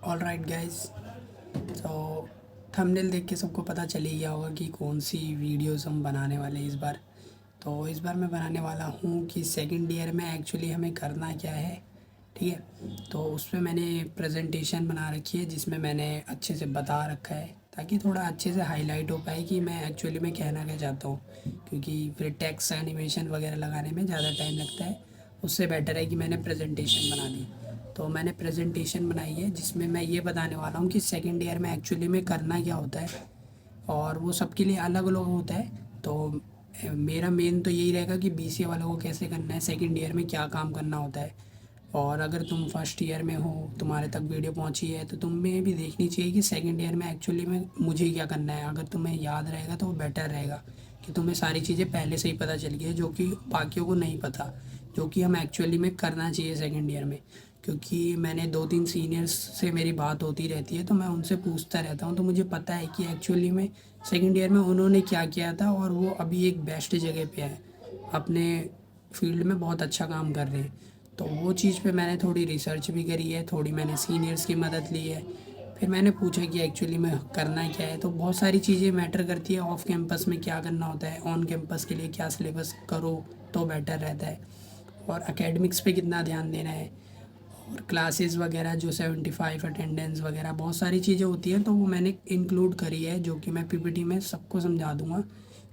All right guys. तो thumbnail देख के सबको पता चल ही गया होगा कि कौन सी वीडियोस हम बनाने वाले हैं इस बार। तो इस बार मैं बनाने वाला हूँ कि सेकंड ईयर में एक्चुअली हमें करना क्या है। ठीक है, तो उस पर मैंने प्रेजेंटेशन बना रखी है जिसमें मैंने अच्छे से बता रखा है ताकि थोड़ा अच्छे से हाईलाइट हो पाए कि मैं एक्चुअली में कहना क्या चाहता हूँ, क्योंकि फिर टेक्स्ट एनिमेशन वगैरह लगाने में ज़्यादा टाइम लगता है। उससे बेटर है कि मैंने प्रेजेंटेशन बना दी। तो मैंने प्रेजेंटेशन बनाई है जिसमें मैं ये बताने वाला हूँ कि सेकेंड ईयर में एक्चुअली में करना क्या होता है, और वो सबके लिए अलग अलग होता है। तो मेरा मेन तो यही रहेगा कि बीसीए वालों को कैसे करना है, सेकेंड ईयर में क्या काम करना होता है। और अगर तुम फर्स्ट ईयर में हो, तुम्हारे तक वीडियो पहुंची है, तो तुम्हें भी देखनी चाहिए कि सेकंड ईयर में एक्चुअली में मुझे क्या करना है। अगर तुम्हें याद रहेगा तो वो बेटर रहेगा कि तुम्हें सारी चीज़ें पहले से ही पता चल गई है जो कि बाकियों को नहीं पता, जो कि हम एक्चुअली में करना चाहिए सेकंड ईयर में। क्योंकि मैंने 2-3 सीनियर्स से मेरी बात होती रहती है तो मैं उनसे पूछता रहता हूँ, तो मुझे पता है कि एक्चुअली में सेकंड ईयर में उन्होंने क्या किया था और वो अभी एक बेस्ट जगह पे है, अपने फील्ड में बहुत अच्छा काम कर रहे हैं। तो वो चीज़ पे मैंने थोड़ी रिसर्च भी करी है, थोड़ी मैंने सीनियर्स की मदद ली है। फिर मैंने पूछा कि एक्चुअली में करना क्या है। तो बहुत सारी चीज़ें मैटर करती है, ऑफ कैंपस में क्या करना होता है, ऑन कैंपस के लिए क्या सिलेबस करो तो बेटर रहता है, और एकेडमिक्स पे कितना ध्यान देना है, और क्लासेस वगैरह जो 75 अटेंडेंस वगैरह बहुत सारी चीज़ें होती हैं। तो वो मैंने इंक्लूड करी है जो कि मैं पीपीटी में सबको समझा दूंगा,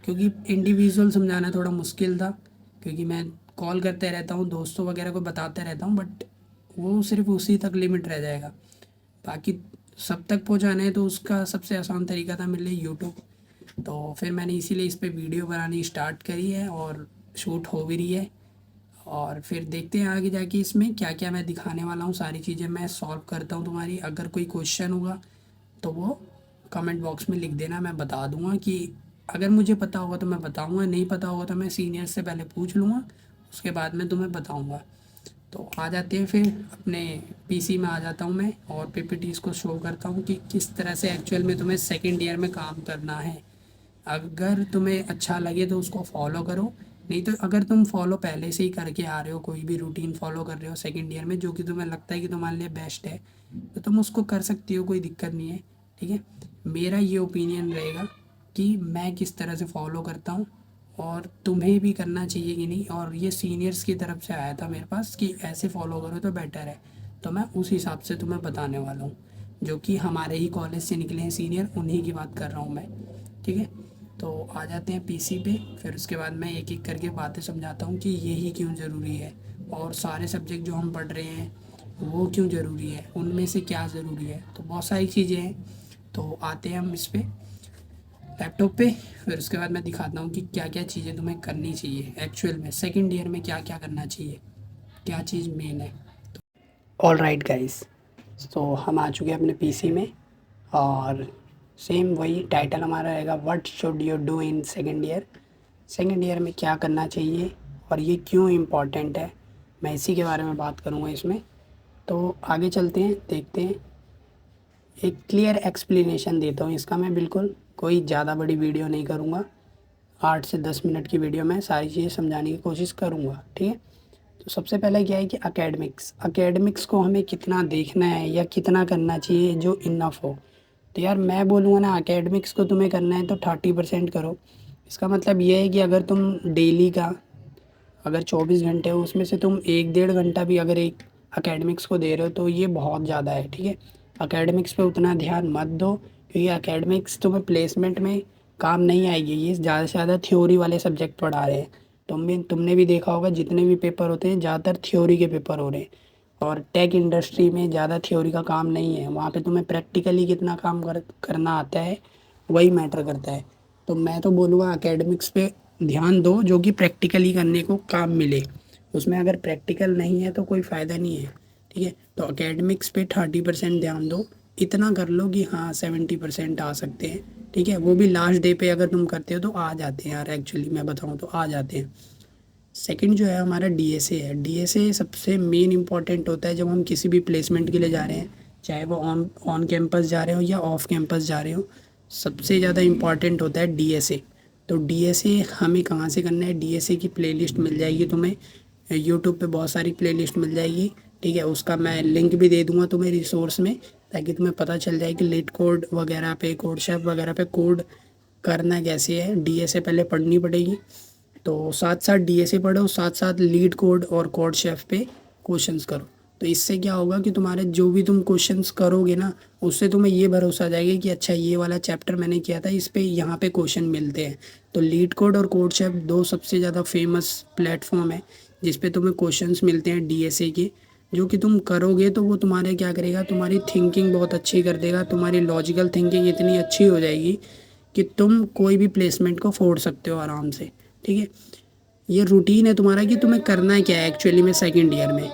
क्योंकि इंडिविजुअल समझाना थोड़ा मुश्किल था। क्योंकि मैं कॉल करते रहता हूँ, दोस्तों वगैरह को बताते रहता हूँ, बट वो सिर्फ उसी तक लिमिट रह जाएगा। बाकी सब तक पहुँचाना है तो उसका सबसे आसान तरीका था मेरे लिए यूट्यूब। तो फिर मैंने इसीलिए इस पर वीडियो बनानी स्टार्ट करी है और शूट हो भी रही है। और फिर देखते हैं आगे जाके इसमें क्या क्या मैं दिखाने वाला हूँ। सारी चीज़ें मैं सॉल्व करता हूँ तुम्हारी। अगर कोई क्वेश्चन होगा तो वो कमेंट बॉक्स में लिख देना, मैं बता दूंगा। कि अगर मुझे पता होगा तो मैं बताऊंगा, नहीं पता होगा तो मैं सीनियर से पहले पूछ लूँगा, उसके बाद मैं तुम्हें बताऊंगा। तो आ जाते हैं फिर अपने पीसी में आ जाता हूँ मैं, और पीपीटीज को शो करता हूँ कि किस तरह से एक्चुअल में तुम्हें सेकेंड ईयर में काम करना है। अगर तुम्हें अच्छा लगे तो उसको फॉलो करो, नहीं तो अगर तुम फॉलो पहले से ही करके आ रहे हो, कोई भी रूटीन फॉलो कर रहे हो सेकेंड ईयर में जो कि तुम्हें लगता है कि तुम्हारे लिए बेस्ट है, तो तुम उसको कर सकती हो, कोई दिक्कत नहीं है। ठीक है, मेरा ये ओपिनियन रहेगा कि मैं किस तरह से फॉलो करता हूँ, और तुम्हें भी करना चाहिए कि नहीं। और ये सीनियर्स की तरफ से आया था मेरे पास कि ऐसे फॉलो करो तो बेटर है, तो मैं उस हिसाब से तुम्हें बताने वाला हूँ। जो कि हमारे ही कॉलेज से निकले हैं सीनियर, उन्हीं की बात कर रहा हूँ मैं। ठीक है, तो आ जाते हैं पीसी पे। फिर उसके बाद मैं एक एक करके बातें समझाता हूँ कि यही क्यों ज़रूरी है, और सारे सब्जेक्ट जो हम पढ़ रहे हैं वो क्यों ज़रूरी है, उनमें से क्या ज़रूरी है। तो बहुत सारी चीज़ें हैं। तो आते हैं हम इस पे लैपटॉप पे। फिर उसके बाद मैं दिखाता हूँ कि क्या क्या चीज़ें तुम्हें करनी चाहिए एक्चुअल में सेकेंड ईयर में, क्या क्या करना चाहिए, क्या चीज़ मेन है। ऑल राइट गाइस, तो हम आ चुके हैं अपने पीसी में, और सेम वही टाइटल हमारा रहेगा, what should you do in second year. Second year में क्या करना चाहिए और ये क्यों इम्पोर्टेंट है, मैं इसी के बारे में बात करूँगा इसमें। तो आगे चलते हैं, देखते हैं। एक क्लियर एक्सप्लेनेशन देता हूँ इसका मैं, बिल्कुल कोई ज़्यादा बड़ी वीडियो नहीं करूँगा। 8 से 10 मिनट की वीडियो में सारी चीज़ें समझाने की कोशिश करूँगा। ठीक है, तो सबसे पहले क्या है कि एकेडमिक्स को हमें कितना देखना है या कितना करना चाहिए जो इनफ हो। तो यार मैं बोलूँगा ना, एकेडमिक्स को तुम्हें करना है तो 30% करो। इसका मतलब ये है कि अगर तुम डेली का, अगर 24 घंटे हो उसमें से तुम 1-1.5 घंटा भी अगर एक एकेडमिक्स को दे रहे हो तो ये बहुत ज़्यादा है। ठीक है, एकेडमिक्स पे उतना ध्यान मत दो, क्योंकि एकेडमिक्स तुम्हें प्लेसमेंट में काम नहीं आएगी। ये ज़्यादा से ज़्यादा थ्योरी वाले सब्जेक्ट पढ़ा रहे हैं। तुमने भी देखा होगा जितने भी पेपर होते हैं ज़्यादातर थ्योरी के पेपर हो रहे हैं। और टेक इंडस्ट्री में ज़्यादा थ्योरी का काम नहीं है, वहाँ पे तुम्हें प्रैक्टिकली कितना काम करना आता है वही मैटर करता है। तो मैं तो बोलूँगा एकेडमिक्स पे ध्यान दो जो कि प्रैक्टिकली करने को काम मिले। उसमें अगर प्रैक्टिकल नहीं है तो कोई फ़ायदा नहीं है। ठीक है, तो एकेडमिक्स पे 30% ध्यान दो। इतना कर लो कि हाँ 70% आ सकते हैं। ठीक है, वो भी लास्ट डे पे अगर तुम करते हो तो आ जाते हैं यार, एक्चुअली मैं बताऊँ तो आ जाते हैं। सेकंड जो है हमारा डीएसए है। डीएसए सबसे मेन इंपॉर्टेंट होता है जब हम किसी भी प्लेसमेंट के लिए जा रहे हैं, चाहे वो ऑन ऑन कैंपस जा रहे हो या ऑफ कैंपस जा रहे हो। सबसे ज़्यादा इम्पॉर्टेंट होता है डीएसए। तो डीएसए हमें कहाँ से करना है, डीएसए की प्लेलिस्ट मिल जाएगी तुम्हें यूट्यूब पे, बहुत सारी प्लेलिस्ट मिल जाएगी। ठीक है, उसका मैं लिंक भी दे दूँगा तुम्हें रिसोर्स में, ताकि तुम्हें पता चल जाए कि लीड कोड वगैरह पे, कोड शेफ वगैरह पे कोड करना कैसे है। डीएसए पहले पढ़नी पड़ेगी, तो साथ साथ डीएसए पढ़ो, साथ साथ लीड कोड और कोड शेफ पे क्वेश्चंस करो। तो इससे क्या होगा कि तुम्हारे जो भी तुम क्वेश्चंस करोगे ना, उससे तुम्हें ये भरोसा आ जाएगा कि अच्छा ये वाला चैप्टर मैंने किया था, इस पे यहाँ पे क्वेश्चन मिलते हैं। तो लीड कोड और कोड शेफ दो सबसे ज़्यादा फेमस प्लेटफॉर्म है जिस पे तुम्हें क्वेश्चंस मिलते हैं डीएसए के, जो कि तुम करोगे तो वो तुम्हारे क्या करेगा, तुम्हारी थिंकिंग बहुत अच्छी कर देगा। तुम्हारी लॉजिकल थिंकिंग इतनी अच्छी हो जाएगी कि तुम कोई भी प्लेसमेंट को फोड़ सकते हो आराम से। ठीक है, ये रूटीन है तुम्हारा कि तुम्हें करना क्या है एक्चुअली में सेकंड ईयर में।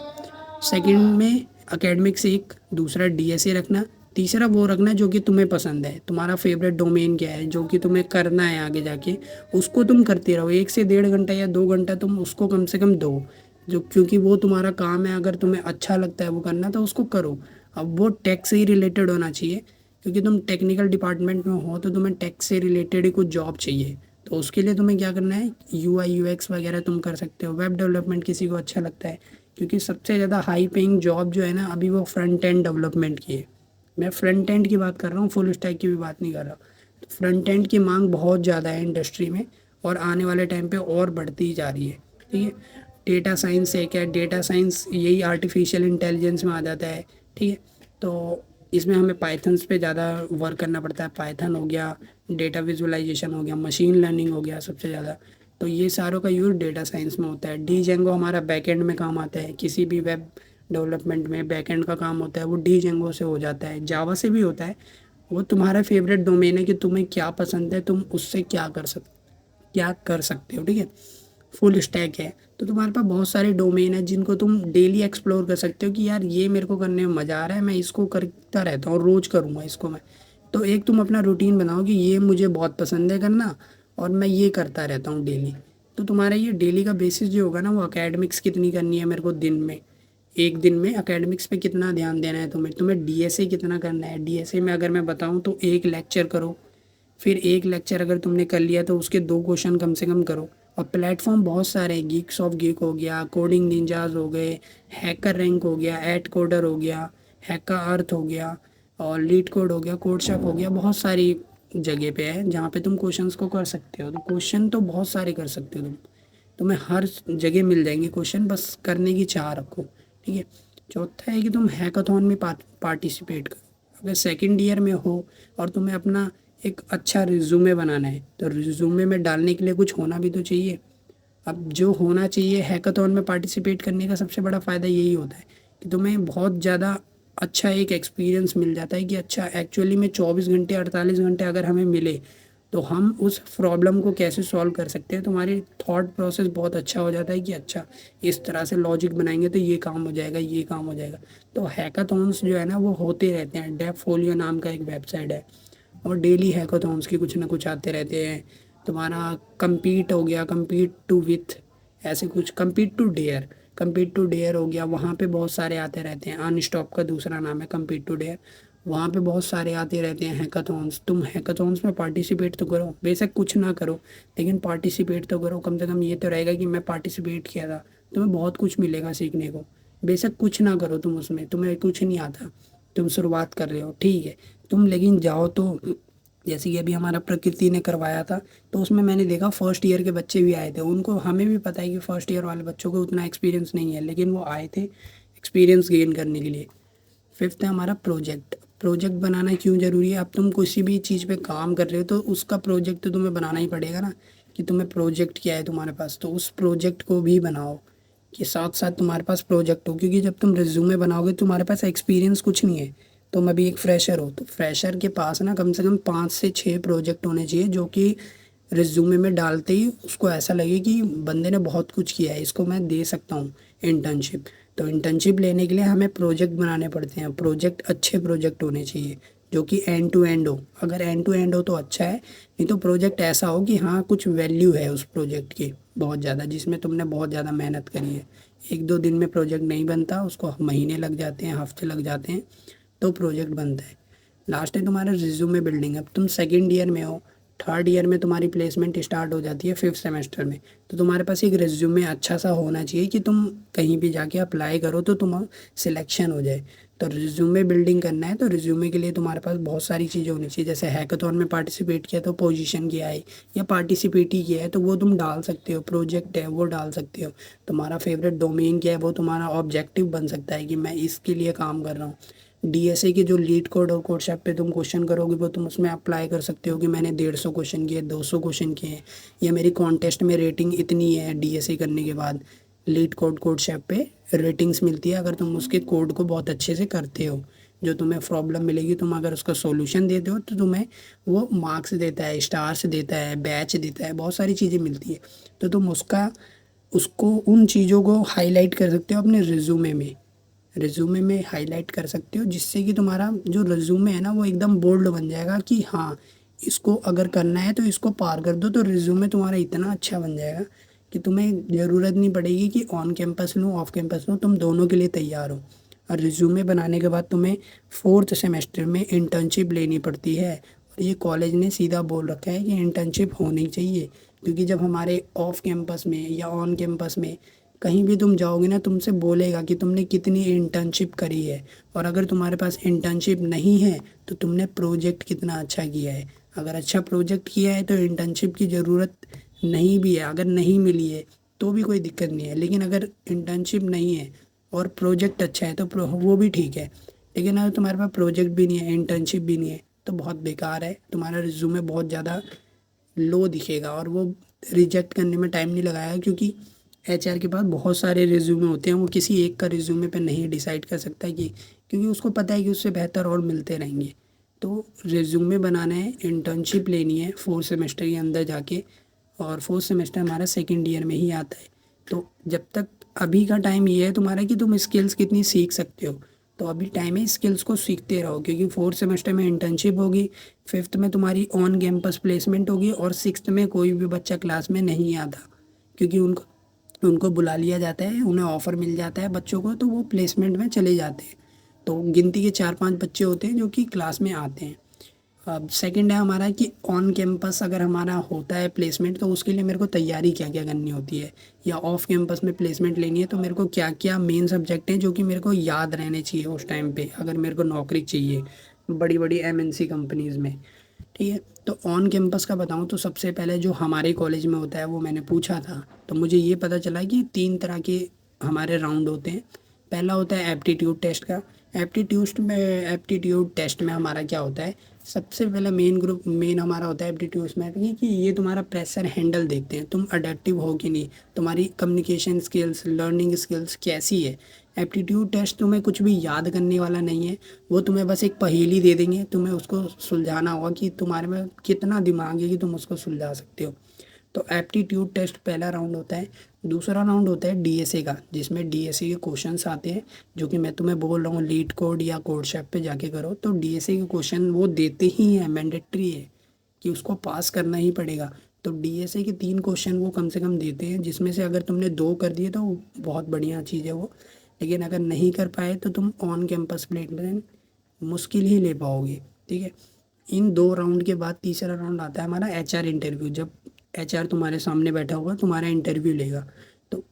सेकंड में एकेडमिक्स एक, दूसरा डीएसए रखना, तीसरा वो रखना जो कि तुम्हें पसंद है, तुम्हारा फेवरेट डोमेन क्या है जो कि तुम्हें करना है आगे जाके, उसको तुम करते रहो। 1 से 1.5 घंटा या 2 घंटा तुम उसको कम से कम दो, जो क्योंकि वो तुम्हारा काम है। अगर तुम्हें अच्छा लगता है वो करना तो उसको करो। अब वो टेक से ही रिलेटेड होना चाहिए, क्योंकि तुम टेक्निकल डिपार्टमेंट में हो तो तुम्हें टेक से रिलेटेड ही कुछ जॉब चाहिए। तो उसके लिए तुम्हें क्या करना है, यूआई यूएक्स वगैरह तुम कर सकते हो, वेब डेवलपमेंट किसी को अच्छा लगता है, क्योंकि सबसे ज़्यादा हाई पेइंग जॉब जो है ना अभी वो फ्रंट एंड डेवलपमेंट की है। मैं फ्रंट एंड की बात कर रहा हूँ, फुल स्टैक की भी बात नहीं कर रहा। तो फ्रंट एंड की मांग बहुत ज़्यादा है इंडस्ट्री में, और आने वाले टाइम पे और बढ़ती जा रही है। ठीक है, डेटा साइंस एक है, डेटा साइंस यही आर्टिफिशियल इंटेलिजेंस में आ जाता है। ठीक है, तो इसमें हमें पाइथन्स पे ज़्यादा वर्क करना पड़ता है। पाइथन हो गया, डेटा विजुअलाइजेशन हो गया, मशीन लर्निंग हो गया सबसे ज़्यादा। तो ये सारों का यूज़ डेटा साइंस में होता है। डी जेंगो हमारा बैकएंड में काम आता है, किसी भी वेब डेवलपमेंट में बैकएंड का काम होता है वो डी जेंगो से हो जाता है। जावा से भी होता है। वो तुम्हारा फेवरेट डोमेन है कि तुम्हें क्या पसंद है, तुम उससे क्या कर सकते हो। ठीक है, फुल स्टैक है तो तुम्हारे पास बहुत सारे डोमेन है जिनको तुम डेली एक्सप्लोर कर सकते हो कि यार ये मेरे को करने में मज़ा आ रहा है, मैं इसको करता रहता हूँ, रोज़ करूँगा इसको मैं। तो एक तुम अपना रूटीन बनाओ कि ये मुझे बहुत पसंद है करना, और मैं ये करता रहता हूँ डेली। तो तुम्हारा ये डेली का बेसिस जो होगा ना, वो अकेडमिक्स कितनी करनी है मेरे को दिन में, एक दिन में अकेडमिक्स पे कितना ध्यान देना है तुम्हें डीएसए कितना करना है। डीएसए में अगर मैं बताऊँ तो एक लेक्चर करो, फिर एक लेक्चर अगर तुमने कर लिया तो उसके 2 क्वेश्चन कम से कम करो। और प्लेटफॉर्म बहुत सारे हैं, गीक्स ऑफ गीक हो गया, कोडिंग निंजाज हो गए, हैकर रैंक हो गया, एट कोडर हो गया, हैकर अर्थ हो गया, और लीड कोड हो गया, कोड शेफ हो गया। बहुत सारी जगह पे है जहाँ पे तुम क्वेश्चंस को कर सकते हो। तो क्वेश्चन तो बहुत सारे कर सकते हो तुम्हें हर जगह मिल जाएंगे क्वेश्चन, बस करने की चाह रखो। ठीक है, चौथा है कि तुम हैकाथॉन में पार्टिसिपेट करो। अगर सेकेंड ईयर में हो और तुम्हें अपना एक अच्छा रिज्यूमे बनाना है, तो रिज्यूमे में डालने के लिए कुछ होना भी तो चाहिए। अब जो होना चाहिए, हैकाथॉन में पार्टिसिपेट करने का सबसे बड़ा फ़ायदा यही होता है कि तुम्हें बहुत ज़्यादा अच्छा एक एक्सपीरियंस मिल जाता है कि अच्छा एक्चुअली में 24 घंटे 48 घंटे अगर हमें मिले तो हम उस प्रॉब्लम को कैसे सॉल्व कर सकते हैं। तुम्हारी थॉट प्रोसेस बहुत अच्छा हो जाता है कि अच्छा इस तरह से लॉजिक बनाएंगे तो ये काम हो जाएगा, ये काम हो जाएगा। तो हैकाथॉन्स जो है ना वो होते रहते हैं। डेफोलियो नाम का एक वेबसाइट है, और डेली हैकाथॉन्स के कुछ ना कुछ आते रहते हैं। तुम्हारा कम्पीट हो गया, कम्पीट टू विथ, ऐसे कुछ, कम्पीट टू डेयर हो गया, वहाँ पे बहुत सारे आते रहते हैं। अनस्टॉप का दूसरा नाम है कम्पीट टू डेयर, वहाँ पे बहुत सारे आते रहते हैं हैकाथॉन्स। तुम हैकाथॉन्स में पार्टिसिपेट तो करो, बेशक कुछ ना करो लेकिन पार्टिसिपेट तो करो। कम से कम ये तो रहेगा कि मैं पार्टिसिपेट किया था, तुम्हें बहुत कुछ मिलेगा सीखने को। बेशक कुछ ना करो तुम उसमें, तुम्हें कुछ नहीं आता, तुम शुरुआत कर रहे हो, ठीक है, तुम लेकिन जाओ तो। जैसे कि अभी हमारा प्रकृति ने करवाया था, तो उसमें मैंने देखा फर्स्ट ईयर के बच्चे भी आए थे। उनको, हमें भी पता है कि फर्स्ट ईयर वाले बच्चों को उतना एक्सपीरियंस नहीं है, लेकिन वो आए थे एक्सपीरियंस गेन करने के लिए। फिफ्थ है हमारा प्रोजेक्ट। प्रोजेक्ट बनाना क्यों ज़रूरी है? अब तुम किसी भी चीज़ पे काम कर रहे हो तो उसका प्रोजेक्ट तो तुम्हें बनाना ही पड़ेगा ना, कि तुम्हें प्रोजेक्ट क्या है तुम्हारे पास, तो उस प्रोजेक्ट को भी बनाओ कि साथ साथ तुम्हारे पास प्रोजेक्ट हो। क्योंकि जब तुम रिज्यूमे बनाओगे तुम्हारे पास एक्सपीरियंस कुछ नहीं है, तुम अभी एक फ्रेशर हो, तो फ्रेशर के पास ना कम से कम 5 से 6 प्रोजेक्ट होने चाहिए, जो कि रिज्यूमे में डालते ही उसको ऐसा लगे कि बंदे ने बहुत कुछ किया है, इसको मैं दे सकता हूँ इंटर्नशिप। तो इंटर्नशिप लेने के लिए हमें प्रोजेक्ट बनाने पड़ते हैं। प्रोजेक्ट अच्छे प्रोजेक्ट होने चाहिए जो कि एंड टू एंड हो। अगर एंड टू एंड हो तो अच्छा है, नहीं तो प्रोजेक्ट ऐसा हो कि हाँ कुछ वैल्यू है उस प्रोजेक्ट की बहुत ज़्यादा, जिसमें तुमने बहुत ज़्यादा मेहनत करी है। 1-2 दिन में प्रोजेक्ट नहीं बनता, उसको महीने लग जाते हैं, हफ्ते लग जाते हैं, तो प्रोजेक्ट बनता है। लास्ट है तुम्हारा रिज्यूमे बिल्डिंग। अब तुम सेकेंड ईयर में हो थर्ड ईयर में तुम्हारी प्लेसमेंट स्टार्ट हो जाती है फिफ्थ सेमेस्टर में। तो तुम्हारे पास एक रिज्यूमे अच्छा सा होना चाहिए कि तुम कहीं भी जाके अप्लाई करो तो तुम सिलेक्शन हो जाए। तो रिज्यूमे बिल्डिंग करना है तो रिज्यूमे के लिए तुम्हारे पास बहुत सारी चीज़ें होनी चाहिए, जैसे हैकाथॉन में पार्टिसिपेट किया तो पोजीशन किया है, या पार्टिसिपेट ही किया है तो वो तुम डाल सकते हो, प्रोजेक्ट है वो डाल सकते हो, तुम्हारा फेवरेट डोमेन क्या है वो तुम्हारा ऑब्जेक्टिव बन सकता है कि मैं इसके लिए काम कर रहा हूँ। डीएसए के जो लीड कोड और कोड शैप पे तुम क्वेश्चन करोगे वो तुम उसमें अप्लाई कर सकते हो कि मैंने 150 क्वेश्चन किए, 200 क्वेश्चन किए, या मेरी कॉन्टेस्ट में रेटिंग इतनी है। डीएसए करने के बाद लीड कोड कोड शैप पे रेटिंग्स मिलती है अगर तुम उसके कोड को बहुत अच्छे से करते हो। जो तुम्हें प्रॉब्लम मिलेगी तुम अगर उसका सॉल्यूशन देते हो तो तुम्हें वो मार्क्स देता है, स्टार्स देता है, बैच देता है, बहुत सारी चीज़ें मिलती है। तो तुम उसको उन चीज़ों को हाईलाइट कर सकते हो अपने रिज्यूमे में हाईलाइट कर सकते हो, जिससे कि तुम्हारा जो रिज्यूमे है ना वो एकदम बोल्ड बन जाएगा कि हाँ इसको अगर करना है तो इसको पार कर दो। तो रिज्यूमे तुम्हारा इतना अच्छा बन जाएगा कि तुम्हें ज़रूरत नहीं पड़ेगी कि ऑन कैंपस लूँ ऑफ कैंपस लूँ, तुम दोनों के लिए तैयार हो। और रिज्यूमे बनाने के बाद तुम्हें फोर्थ सेमेस्टर में इंटर्नशिप लेनी पड़ती है, और ये कॉलेज ने सीधा बोल रखा है कि इंटर्नशिप होनी चाहिए। क्योंकि जब हमारे ऑफ कैंपस में या ऑन कैंपस में कहीं भी तुम जाओगे ना तुमसे बोलेगा कि तुमने कितनी इंटर्नशिप करी है, और अगर तुम्हारे पास इंटर्नशिप नहीं है तो तुमने प्रोजेक्ट कितना अच्छा किया है। अगर अच्छा प्रोजेक्ट किया है तो इंटर्नशिप की ज़रूरत नहीं भी है, अगर नहीं मिली है तो भी कोई दिक्कत नहीं है। लेकिन अगर इंटर्नशिप नहीं है और प्रोजेक्ट अच्छा है तो वो भी ठीक है। लेकिन अगर तुम्हारे पास प्रोजेक्ट भी नहीं है, इंटर्नशिप भी नहीं है, तो बहुत बेकार है, तुम्हारा रिज्यूमे बहुत ज़्यादा लो दिखेगा और वो रिजेक्ट करने में टाइम नहीं लगाएगा। क्योंकि एचआर के पास बहुत सारे रिज्यूमे होते हैं, वो किसी एक का रिज्यूमे पे नहीं डिसाइड कर सकता कि, क्योंकि उसको पता है कि उससे बेहतर और मिलते रहेंगे। तो रिज्यूमे बनाना है, इंटर्नशिप लेनी है फोर्थ सेमेस्टर के अंदर जाके, और फोर्थ सेमेस्टर हमारा सेकेंड ईयर में ही आता है। तो जब तक अभी का टाइम ये है तुम्हारा कि तुम स्किल्स कितनी सीख सकते हो, तो अभी टाइम है स्किल्स को सीखते रहो। क्योंकि फोर्थ सेमेस्टर में इंटर्नशिप होगी, फिफ्थ में तुम्हारी ऑन कैंपस प्लेसमेंट होगी, और सिक्स्थ में कोई भी बच्चा क्लास में नहीं आता, क्योंकि उनको उनको बुला लिया जाता है, उन्हें ऑफ़र मिल जाता है बच्चों को, तो वो प्लेसमेंट में चले जाते हैं। तो गिनती के 4-5 बच्चे होते हैं जो कि क्लास में आते हैं। अब सेकंड है हमारा कि ऑन कैंपस अगर हमारा होता है प्लेसमेंट तो उसके लिए मेरे को तैयारी क्या क्या करनी होती है, या ऑफ कैंपस में प्लेसमेंट लेनी है तो मेरे को क्या क्या मेन सब्जेक्ट हैं जो कि मेरे को याद रहने चाहिए उस टाइम पे अगर मेरे को नौकरी चाहिए बड़ी बड़ी एमएनसी कंपनीज़ में। ठीक है, तो ऑन कैंपस का बताऊँ तो सबसे पहले जो हमारे कॉलेज में होता है वो मैंने पूछा था, तो मुझे ये पता चला कि 3 तरह के हमारे राउंड होते हैं। पहला होता है एप्टीट्यूड टेस्ट का। एप्टीट्यूड टेस्ट में हमारा क्या होता है, सबसे पहले मेन हमारा होता है एप्टीट्यूड में कि ये तुम्हारा प्रेशर हैंडल देखते हैं, तुम अडेप्टिव हो कि नहीं, तुम्हारी कम्युनिकेशन स्किल्स, लर्निंग स्किल्स कैसी है। एप्टीट्यूड टेस्ट तुम्हें कुछ भी याद करने वाला नहीं है, वो तुम्हें बस एक पहेली दे देंगे, तुम्हें उसको सुलझाना होगा कि तुम्हारे में कितना दिमाग है कि तुम उसको सुलझा सकते हो। तो एप्टीट्यूड टेस्ट पहला राउंड होता है। दूसरा राउंड होता है डीएसए का, जिसमें डीएसए के क्वेश्चंस आते हैं, जो कि मैं तुम्हें बोल रहा हूँ लीड कोड या कोड शेप पे जाके करो। तो डीएसए के क्वेश्चन वो देते ही हैं, मैंडेटरी है कि उसको पास करना ही पड़ेगा। तो डीएसए के 3 क्वेश्चन वो कम से कम देते हैं, जिसमें से अगर तुमने 2 कर दिए तो बहुत बढ़िया चीज़ है वो। लेकिन अगर नहीं कर पाए तो तुम ऑन कैंपस प्लेसमेंट मुश्किल ही ले पाओगे। ठीक है, इन 2 राउंड के बाद तीसरा राउंड आता है हमारा एचआर इंटरव्यू। जब एचआर तुम्हारे सामने बैठा होगा, तुम्हारा इंटरव्यू लेगा, तो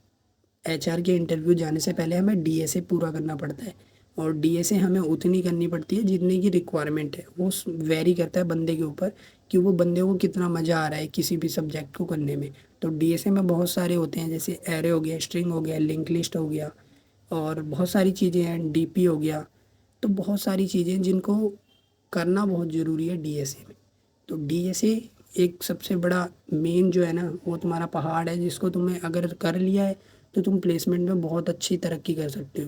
एचआर के इंटरव्यू जाने से पहले हमें डीएसए पूरा करना पड़ता है। और डीएसए हमें उतनी करनी पड़ती है जितने की रिक्वायरमेंट है, वो वेरी करता है बंदे के ऊपर कि वो बंदे को कितना मज़ा आ रहा है किसी भी सब्जेक्ट को करने में। तो डीएसए में बहुत सारे होते हैं, जैसे एरे हो गया, स्ट्रिंग हो गया, लिंक लिस्ट हो गया, और बहुत सारी चीज़ें हैं, डीपी हो गया। तो बहुत सारी चीज़ें जिनको करना बहुत ज़रूरी है डीएसए में। तो डीएसए एक सबसे बड़ा मेन जो है ना वो तुम्हारा पहाड़ है, जिसको तुम्हें अगर कर लिया है तो तुम प्लेसमेंट में बहुत अच्छी तरक्की कर सकते हो।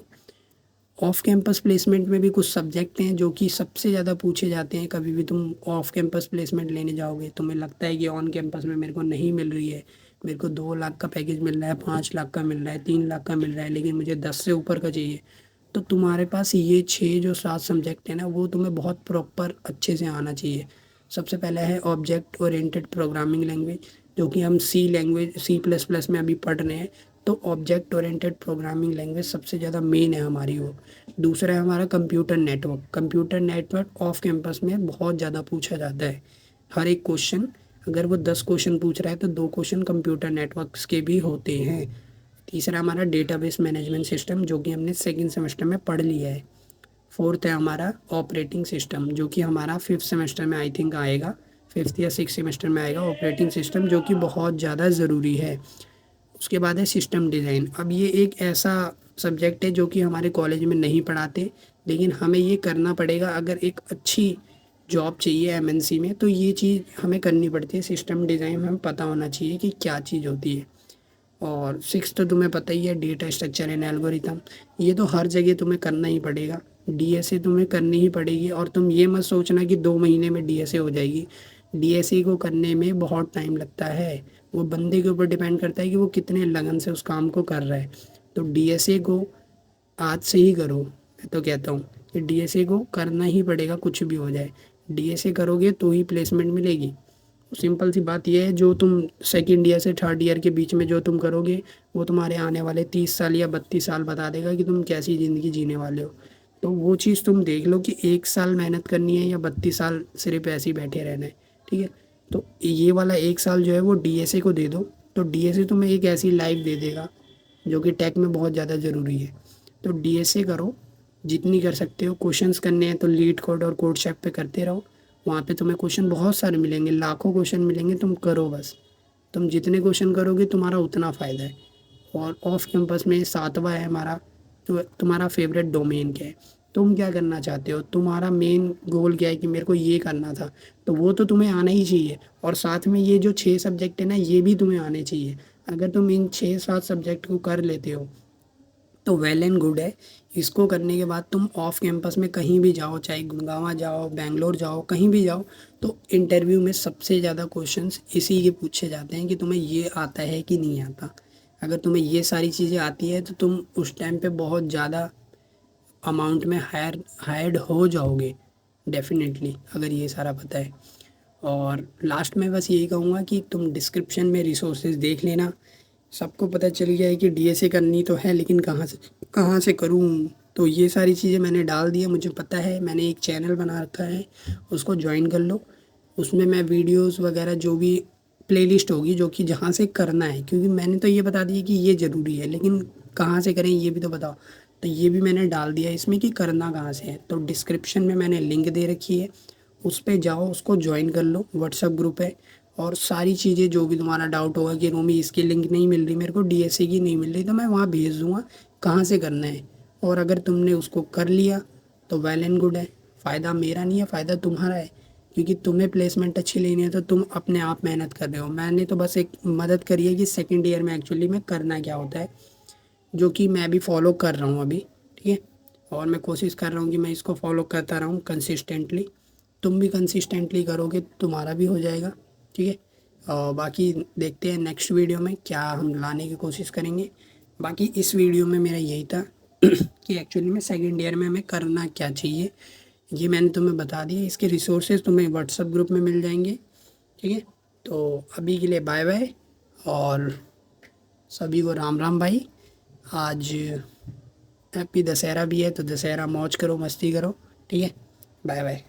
ऑफ कैंपस प्लेसमेंट में भी कुछ सब्जेक्ट हैं जो कि सबसे ज़्यादा पूछे जाते हैं। कभी भी तुम ऑफ कैंपस प्लेसमेंट लेने जाओगे, तुम्हें लगता है कि ऑन कैंपस में मेरे को नहीं मिल रही है, मेरे को 2 लाख का पैकेज मिल रहा है, 5 लाख का मिल रहा है, 3 लाख का मिल रहा है, लेकिन मुझे 10 से ऊपर का चाहिए। तो तुम्हारे पास ये 6 जो 7 सब्जेक्ट हैं ना वो तुम्हें बहुत प्रॉपर अच्छे से आना चाहिए। सबसे पहला है ऑब्जेक्ट ओरिएंटेड प्रोग्रामिंग लैंग्वेज, जो कि हम C++ में अभी पढ़ रहे हैं। तो ऑब्जेक्ट ओरिएंटेड प्रोग्रामिंग लैंग्वेज सबसे ज़्यादा मेन है हमारी वो। दूसरा है हमारा computer network. Computer network off campus में बहुत ज़्यादा पूछा जाता है, हर एक क्वेश्चन अगर वो 10 क्वेश्चन पूछ रहा है तो 2 क्वेश्चन कंप्यूटर नेटवर्क्स के भी होते हैं। तीसरा हमारा डेटाबेस मैनेजमेंट सिस्टम, जो कि हमने सेकंड सेमेस्टर में पढ़ लिया है। फोर्थ है हमारा ऑपरेटिंग सिस्टम, जो कि हमारा फिफ्थ सेमेस्टर में आई थिंक आएगा, फिफ्थ या सिक्स सेमेस्टर में आएगा ऑपरेटिंग सिस्टम, जो कि बहुत ज़्यादा ज़रूरी है। उसके बाद है सिस्टम डिज़ाइन। अब ये एक ऐसा सब्जेक्ट है जो कि हमारे कॉलेज में नहीं पढ़ाते, लेकिन हमें ये करना पड़ेगा। अगर एक अच्छी जॉब चाहिए एमएनसी में तो ये चीज़ हमें करनी पड़ती है। सिस्टम डिज़ाइन हमें पता होना चाहिए कि क्या चीज़ होती है। और सिक्स तो तुम्हें पता ही है, डेटा स्ट्रक्चर एंड एल्गोरिथम। ये तो हर जगह तुम्हें करना ही पड़ेगा, डीएसए तुम्हें करनी ही पड़ेगी। और तुम ये मत सोचना कि 2 महीने में डीएसए हो जाएगी। डीएसए को करने में बहुत टाइम लगता है। वो बंदे के ऊपर डिपेंड करता है कि वो कितने लगन से उस काम को कर रहा है। तो डीएसए को आज से ही करो। मैं तो कहता हूँ कि डीएसए को करना ही पड़ेगा, कुछ भी हो जाए। डीएसए करोगे तो ही प्लेसमेंट मिलेगी। सिंपल सी बात यह है, जो तुम सेकंड ईयर से थर्ड ईयर के बीच में जो तुम करोगे वो तुम्हारे आने वाले 30 साल या 32 साल बता देगा कि तुम कैसी ज़िंदगी जीने वाले हो। तो वो चीज़ तुम देख लो कि 1 साल मेहनत करनी है या 32 साल सिर्फ ऐसे ही बैठे रहना है। ठीक है, तो ये वाला 1 साल जो है वो डीएसए को दे दो। तो डीएसए तुम्हें एक ऐसी लाइफ दे देगा जो कि टेक में बहुत ज़्यादा ज़रूरी है। तो डीएसए करो, जितनी कर सकते हो। क्वेश्चंस करने हैं तो लीड कोड और कोड शेफ पे करते रहो। वहाँ पे तुम्हें क्वेश्चन बहुत सारे मिलेंगे, लाखों क्वेश्चन मिलेंगे, तुम करो बस। तुम जितने क्वेश्चन करोगे तुम्हारा उतना फ़ायदा है। और ऑफ कैंपस में सातवां है हमारा, जो तुम्हारा फेवरेट डोमेन क्या है। तुम क्या करना चाहते हो, तुम्हारा मेन गोल क्या है कि मेरे को ये करना था, तो वो तो तुम्हें आना ही चाहिए। और साथ में ये जो 6 सब्जेक्ट है ना, ये भी तुम्हें आने चाहिए। अगर तुम इन 6-7 सब्जेक्ट को कर लेते हो तो वेल एंड गुड है। इसको करने के बाद तुम ऑफ कैंपस में कहीं भी जाओ, चाहे गुड़गांव जाओ, बेंगलोर जाओ, कहीं भी जाओ, तो इंटरव्यू में सबसे ज़्यादा क्वेश्चंस इसी के पूछे जाते हैं कि तुम्हें ये आता है कि नहीं आता। अगर तुम्हें ये सारी चीज़ें आती है तो तुम उस टाइम पे बहुत ज़्यादा अमाउंट में हायर्ड हो जाओगे डेफिनेटली, अगर ये सारा पता है। और लास्ट में बस यही कहूँगा कि तुम डिस्क्रिप्शन में रिसोर्सेज देख लेना। सबको पता चल गया है कि डीएसए करनी तो है, लेकिन कहाँ से करूँ। तो ये सारी चीज़ें मैंने डाल दी है, मुझे पता है। मैंने एक चैनल बना रखा है, उसको ज्वाइन कर लो। उसमें मैं वीडियोस वगैरह जो भी प्लेलिस्ट होगी जो कि जहाँ से करना है, क्योंकि मैंने तो ये बता दिया कि ये ज़रूरी है, लेकिन कहाँ से करें ये भी तो बताओ। तो ये भी मैंने डाल दिया इसमें कि करना कहाँ से है। तो डिस्क्रिप्शन में मैंने लिंक दे रखी है, उस पर जाओ, उसको ज्वाइन कर लो। व्हाट्सअप ग्रुप है। और सारी चीज़ें जो भी तुम्हारा डाउट होगा कि रूमी इसकी लिंक नहीं मिल रही मेरे को, डीएसए की नहीं मिल रही, तो मैं वहाँ भेज दूँगा कहाँ से करना है। और अगर तुमने उसको कर लिया तो वेल एंड गुड है। फ़ायदा मेरा नहीं है, फ़ायदा तुम्हारा है, क्योंकि तुम्हें प्लेसमेंट अच्छी लेनी है तो तुम अपने आप मेहनत कर रहे हो। मैंने तो बस एक मदद करी है कि सेकेंड ईयर में एक्चुअली में करना क्या होता है, जो कि मैं भी फॉलो कर रहा हूँ अभी। ठीक है, और मैं कोशिश कर रहा हूँ कि मैं इसको फॉलो करता रहूँ कंसिस्टेंटली। तुम भी कंसिस्टेंटली करोगे तुम्हारा भी हो जाएगा। ठीक है, और बाकी देखते हैं नेक्स्ट वीडियो में क्या हम लाने की कोशिश करेंगे। बाकी इस वीडियो में मेरा यही था कि एक्चुअली में सेकेंड ईयर में हमें करना क्या चाहिए, ये मैंने तुम्हें बता दिया। इसके रिसोर्सेज तुम्हें व्हाट्सएप ग्रुप में मिल जाएंगे। ठीक है, तो अभी के लिए बाय बाय, और सभी को राम राम भाई। आज हैप्पी दशहरा भी है, तो दशहरा मौज करो, मस्ती करो। ठीक है, बाय बाय।